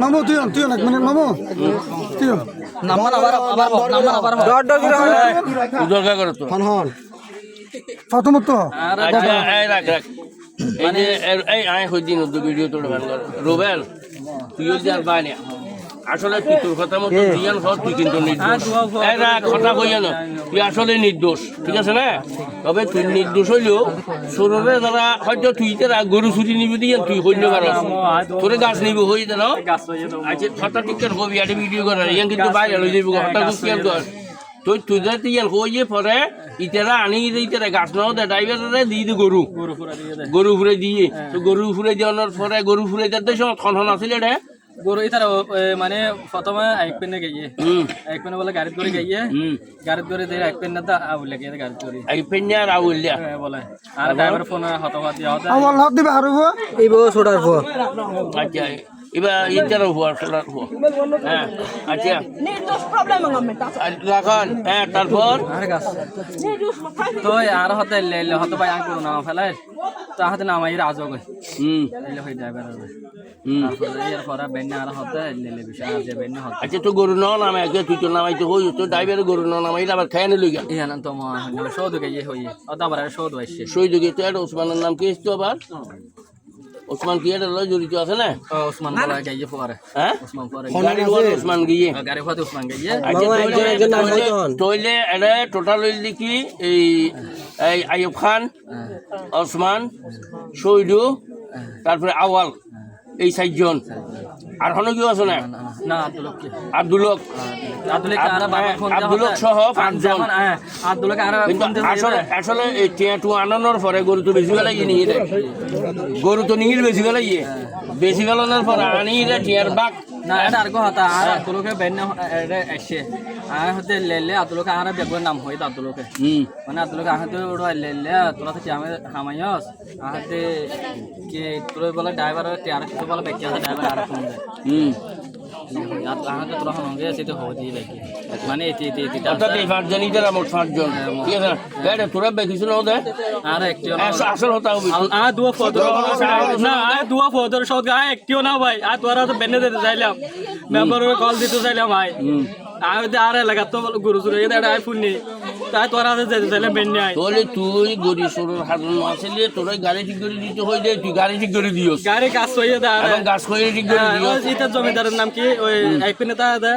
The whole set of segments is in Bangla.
মামু তুই এক মিনিট মামু তুই নাম্বার আবার দরকার করো তো হন প্রথমত আচ্ছা এই রাখ মানে এই আয় হইদিন তো ভিডিও তোড় ভালো রুবেল তুই যদি আর বানি আসলে তুই তোর কথা মতো জিয়ান হস তুই কিন্তু নির্দোষ এই রাখ কথা কইয়া না তুই আসলে নির্দোষ ঠিক আছে না তবে তুই নির্দোষ হইলেও সররে যারা হয়তো তুই তারা গরু ছুটি নিবি দিয়ে তুই হইল পারস তোরে গাছ নিবি হই দেন আচ্ছা কথা টিকেট হবি একটা ভিডিও করার ইয়ান কিন্তু বাইরে লই যাবি কথা কুকিয়ান কর তুই তুই যাতে ইয়ান হইয়ে পরে ইতারা আনি ইতারা গাছ নাও দে ড্রাইভারে দিয়ে গরু ফুরে দিয়ে তো গরু ফুরে দেওয়ার পরে গরু ফুরে দিতে সময় খন আছিল রে গরু ইতার মানে প্রথমে আইপেনে গিয়ে আইপেনে বলে গাড়ি করে গিয়ে গাড়ি করে দিয়ে আইপেনে তো আউলে গিয়ে গাড়ি করে আইপেনে আর আউলিয়া বলে আর ড্রাইভার ফোন হতবাদ দিয়া হতা আওয়াল হাত দিবে আর এইবো ছোটার পর আচ্ছা এবার ইতারও হওয়ার সোলার হওয়া হ্যাঁ আচ্ছা রাখন হ্যাঁ তারপর আরে গাছ তো আর হতে লে হতে ভাই আং করু না ফেলাই তো হাতে নামাই রাজো কই এলে হই ড্রাইভার তারপরে এর পরে বেন্না আর হতে লে বিষয় আছে বেন্না হতে আচ্ছা তো গরু ন নামে আগে তুই তো নামাইতে হই তো ড্রাইভার গরু ন নামাই আবার খায় না লইগা ইয়ান তো মা শোধ গিয়ে হই অদাবার শোধ হইছে সই দিকে তো এটা ওসমানের নাম কি তো আবার ওসমান কি এটা লয় জড়িত আছে না ওসমান বলা গিয়ে পরে হ্যাঁ ওসমান পরে গাড়ি ওয়ার ওসমান গিয়ে গাড়ি ফাতে ওসমান গিয়ে তোইলে এটা টোটাল হইল কি এই আইয়ুব খান ওসমান শহীদু তারপরে আওয়াল এই চারজন আর হনো কেউ আছে না না আব্দুলক সহ পাঁচজন আব্দুলক আর আসলে এই টিয়াটু আনানোর পরে গরু তো বেশি বেলা ইয়ে নিয়ে গরু তো নিহির বেশি বেলা ইয়ে বেশি বেলানোর পরে আনি টিয়ার বাঘ না এটা আর কথা আর আব্দুলকে বেন এটা এসে আর হতে লেলে আব্দুলকে আর বেগর নাম হই আব্দুলকে মানে আব্দুলকে আহাতে ওড়া লেলে তোরা থেকে আমি হামায়স আহাতে কে তোর বলে ড্রাইভার টিয়ার কিছু বলে ব্যক্তি আছে ড্রাইভার আর ফোন দেয় আহাতে তোরা হঙ্গে সেটা হই দেখি মানে এটি অর্থাৎ এই পাঁচজনই তারা মোট পাঁচজন ঠিক আছে গাড়ি তোরা বেশি না ওদের আর একটি আসল হতা হবে আর দুয়া ফটো না আর দুয়া ফটো সব আর একটিও না ভাই আর তোরা তো বেনে দিতে চাইলাম মেম্বারের কল দিতে চাইলাম ভাই আর এলাকা তো গরু চুরে এটা আইফোন নেই তাই তোরা যেতে চাইলে বেনে আই তাহলে তুই গরি সরুর হাজন আসলে তোরা গাড়ি ঠিক করে দিতে হই দে তুই গাড়ি ঠিক করে দিওস গাড়ি কাজ হইয়ে দা এবং গাছ কইরে ঠিক করে দিওস এটা জমিদারের নাম কি ওই আইফোনে তা দা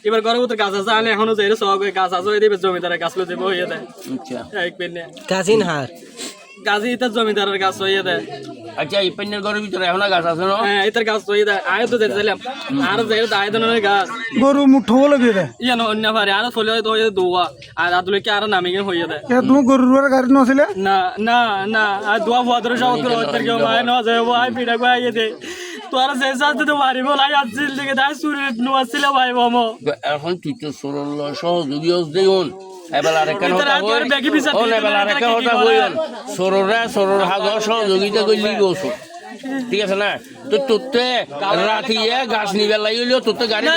এবার ঘরের ভিতর গাছ আছে আনে এখনো যাইরে সব গাছ আছে ওই দিবে জমিদারের গাছ লই দেব হইয়ে দে আচ্ছা আইফোনে কাজিন হার গাজি এটা জমিদারের গাছ হইয়ে দে আচ্ছা এই পেনের ঘরের ভিতরে এখন গাছ আছে না হ্যাঁ এটার গাছ হইয়ে দে আয় তো যেতে চাইলাম আর যাইরে দায় দনের গাছ গরু মুঠো লাগে রে ইয়ানো অন্য পারে আর ফলে তো হইয়ে দোয়া আর আদুলকে আর নামি গিয়ে হইয়ে দে এ তুমি গরুর গাড়ি নছিল না না না আর দোয়া ভাদর সব করে হতে কেউ মায় না যায় ভাই পিড়া কই আইয়ে দে তোর যে সাথে তো মারিব লাই আজিল দিকে দাই সুরে নো আসছিল ভাই মামা এখন তুই তো সরল সহযোগী হস দেউন এবার আরেকখান হতা হই ও এবার আরেকখান হতা হই সরর হাজার সহযোগিতা কইলি গোসো ঠিক আছে না তো তোতে রাতিয়ে গাছ নিবে লাইলো তোতে গাড়ি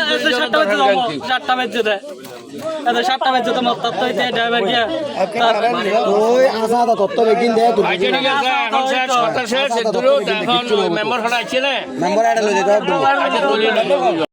সাতটা বাজে দেয় এটা সাতটা বাজে তো মত তত্ত্ব দিয়ে ড্রাইভার গিয়া ওই আসা দা তত্ত্ব বেগিন দে তুই আচ্ছা ঠিক আছে এখন শেষ কথা শেষ এখন মেম্বার হড়া আছে না নাম্বার আড়া লই দে আচ্ছা